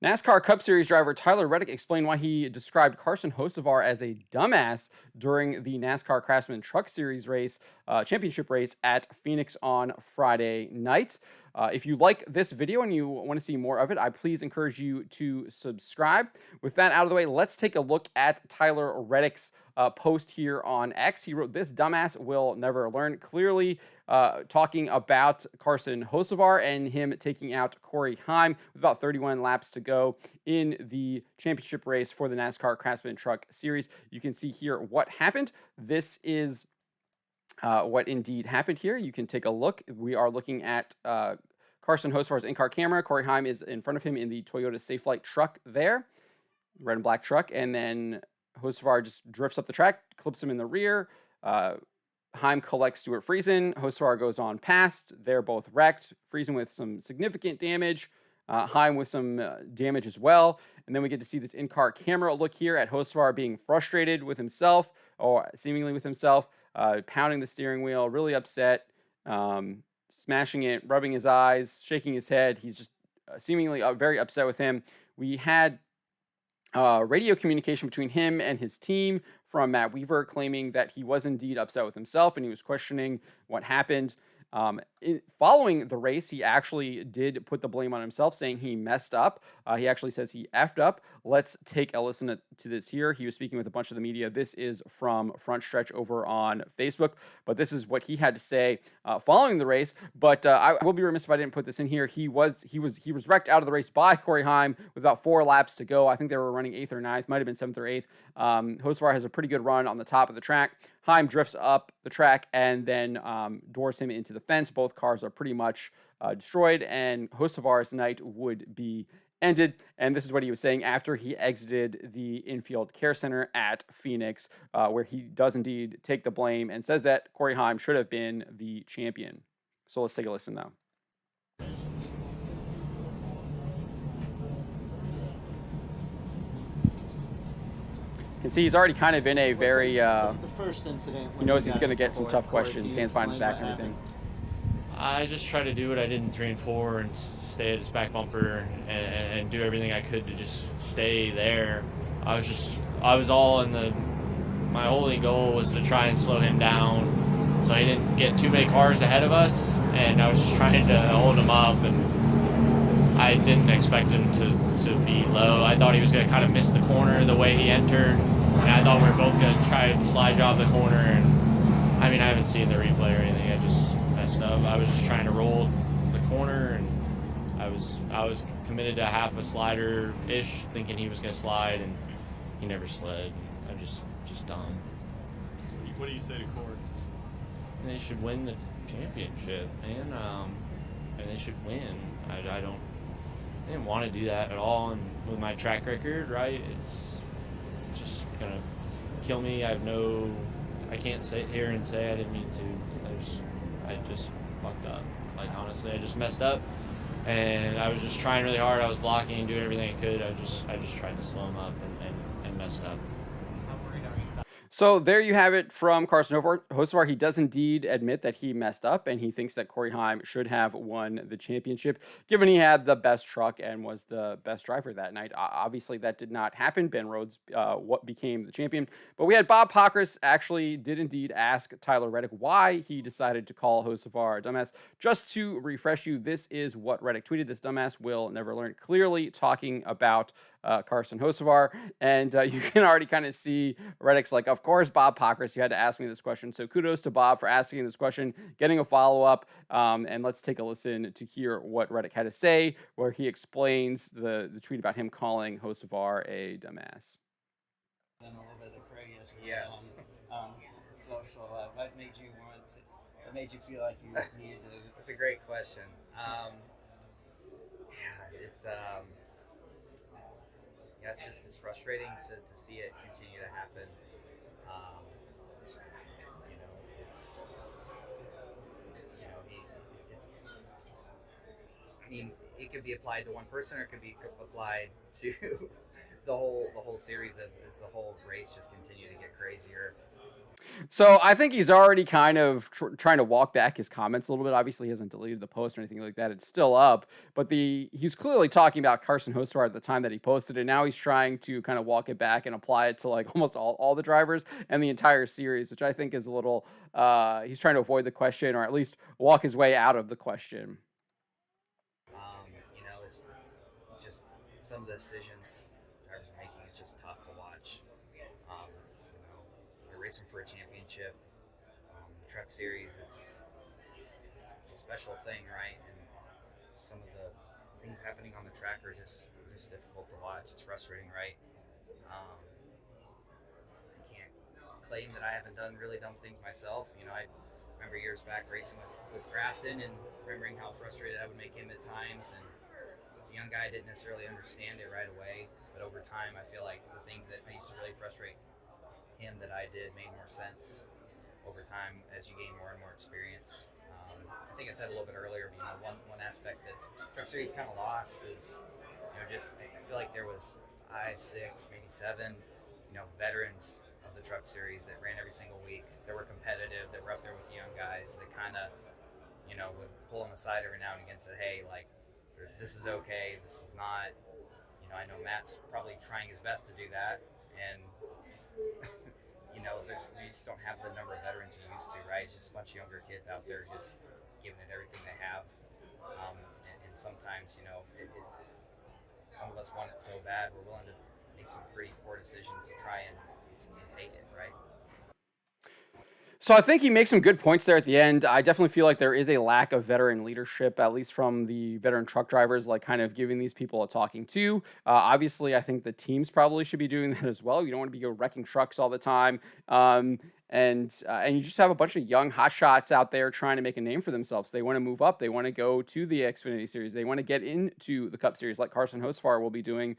NASCAR Cup Series driver Tyler Reddick explained why he described Carson Hocevar as a dumbass during the NASCAR Craftsman Truck Series race, championship race at Phoenix on Friday night. If you like this video and you want to see more of it, I please encourage you to subscribe. With that out of the way, let's take a look at Tyler Reddick's post here on X. He wrote, "This dumbass will never learn." Clearly talking about Carson Hocevar and him taking out Corey Heim with about 31 laps to go in the championship race for the NASCAR Craftsman Truck Series. You can see here what happened. This is what indeed happened here. You can take a look. We are looking at Carson Hocevar's in-car camera. Corey Heim is in front of him in the Toyota Safelight truck there, red and black truck, and then Hocevar just drifts up the track, clips him in the rear. Heim collects Stuart Friesen. Hocevar goes on past. They're both wrecked. Friesen with some significant damage. Heim with some damage as well. And then we get to see this in-car camera look here at Hocevar being frustrated with himself, or seemingly with himself, pounding the steering wheel, really upset, smashing it, rubbing his eyes, shaking his head. He's just seemingly very upset with him. We had radio communication between him and his team from Matt Weaver claiming that he was indeed upset with himself and he was questioning what happened. Following the race, he actually did put the blame on himself, saying he messed up. He actually says he effed up. Let's take a listen to this here. He was speaking with a bunch of the media. This is from Front Stretch over on Facebook, but this is what he had to say following the race. But I will be remiss if I didn't put this in here. He was wrecked out of the race by Corey Heim with about 4 laps to go. I think they were running 8th or 9th, might have been 7th or 8th. Hocevar has a pretty good run on the top of the track. Heim drifts up the track and then doors him into the fence. Both cars are pretty much destroyed, and Hocevar's night would be ended. And this is what he was saying after he exited the infield care center at Phoenix, where he does indeed take the blame and says that Corey Heim should have been the champion. So let's take a listen now. You can see he's already kind of in a very, the first incident. He knows he's going to get some tough questions, hands behind his back and everything. I just tried to do what I did in 3 and 4 and stay at his back bumper and do everything I could to just stay there. I was all in my only goal was to try and slow him down so he didn't get too many cars ahead of us, and I was just trying to hold him up, and I didn't expect him to be low. I thought he was going to kind of miss the corner the way he entered, and I thought we were both going to try and slide drop the corner, and I mean, I haven't seen the replay or anything. I just messed up. I was just trying to roll the corner, and I was committed to half a slider-ish, thinking he was going to slide, and he never slid. I'm just dumb. What do you say to Corey? They should win the championship, and they should win. I didn't want to do that at all, and with my track record, right, it's just gonna kill me. I can't sit here and say I didn't mean to. I just fucked up. Like, honestly, I just messed up, and I was just trying really hard. I was blocking and doing everything I could. I just tried to slow him up and mess it up. So there you have it from Carson Hocevar. He does indeed admit that he messed up, and he thinks that Corey Heim should have won the championship, given he had the best truck and was the best driver that night. Obviously, that did not happen. Ben Rhodes what became the champion. But we had Bob Pockrass actually did indeed ask Tyler Reddick why he decided to call Hocevar a dumbass. Just to refresh you, this is what Reddick tweeted. "This dumbass will never learn." Clearly talking about Carson Hocevar. And you can already kind of see Reddick's like, of course, Bob Pockrass, you had to ask me this question. So kudos to Bob for asking this question, getting a follow-up. And let's take a listen to hear what Reddick had to say, where he explains the tweet about him calling Hocevar a dumbass. And a little bit of the fray yesterday. Yes. On social. What made you what made you feel like you needed to? That's a great question. It's frustrating to see it continue to happen. It could be applied to one person, or it could be applied to the whole series as the whole race just continued to get crazier. So I think he's already kind of trying to walk back his comments a little bit. Obviously, he hasn't deleted the post or anything like that. It's still up, but he's clearly talking about Carson Hocevar at the time that he posted it. Now he's trying to kind of walk it back and apply it to like almost all the drivers and the entire series, which I think is a little. He's trying to avoid the question or at least walk his way out of the question. It's just some of the decisions drivers are making is just tough to watch. They're racing for a championship. The truck series, it's a special thing, right? And some of the things happening on the track are just difficult to watch. It's frustrating, right? I can't claim that I haven't done really dumb things myself. I remember years back racing with Craftsman and remembering how frustrated I would make him at times. And as a young guy, I didn't necessarily understand it right away. But over time, I feel like the things that used to really frustrate him that I did made more sense over time as you gain more and more experience. I think I said a little bit earlier, one aspect that Truck Series kind of lost is, just I feel like there was 5, 6, maybe 7, veterans of the Truck Series that ran every single week, that were competitive, that were up there with the young guys, that kind of, would pull them aside every now and again and say, hey, like, this is okay, this is not. I know Matt's probably trying his best to do that, and you just don't have the number of veterans you used to, right? It's just a bunch of younger kids out there just giving it everything they have. And sometimes, some of us want it so bad, we're willing to make some pretty poor decisions to try and take it, right? So I think he makes some good points there at the end. I definitely feel like there is a lack of veteran leadership, at least from the veteran truck drivers, like kind of giving these people a talking to. Obviously, I think the teams probably should be doing that as well. You don't want to be wrecking trucks all the time. And you just have a bunch of young hotshots out there trying to make a name for themselves. They want to move up. They want to go to the Xfinity Series. They want to get into the Cup Series, like Carson Hocevar will be doing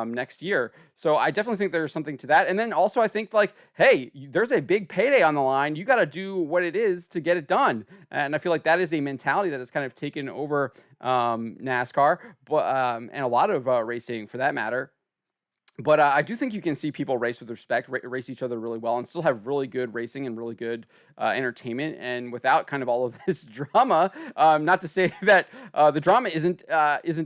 next year. So I definitely think there's something to that. And then also I think like, hey, there's a big payday on the line. You got to do what it is to get it done. And I feel like that is a mentality that has kind of taken over NASCAR, but and a lot of racing for that matter. But I do think you can see people race with respect, race each other really well, and still have really good racing and really good entertainment, and without kind of all of this drama. Not to say that the drama isn't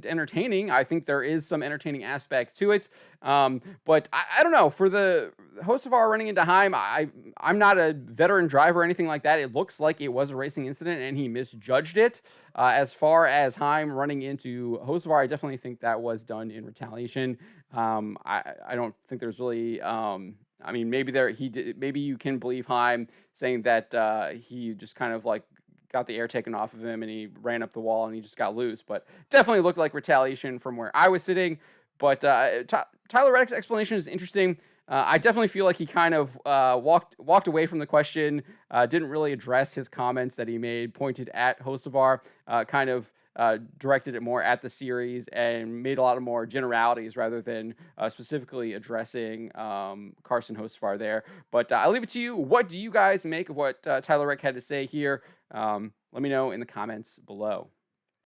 entertaining. I think there is some entertaining aspect to it. But I don't know. For the Hocevar running into Heim, I'm not a veteran driver or anything like that. It looks like it was a racing incident, and he misjudged it. As far as Heim running into Hocevar, I definitely think that was done in retaliation. I don't think there's really. I mean, maybe he did. Maybe you can believe Heim saying that he just kind of like got the air taken off of him and he ran up the wall and he just got loose. But definitely looked like retaliation from where I was sitting. But Tyler Reddick's explanation is interesting. I definitely feel like he kind of walked away from the question, didn't really address his comments that he made, pointed at Hocevar, kind of directed it more at the series and made a lot of more generalities rather than specifically addressing Carson Hocevar there. But I'll leave it to you. What do you guys make of what Tyler Reddick had to say here? Let me know in the comments below.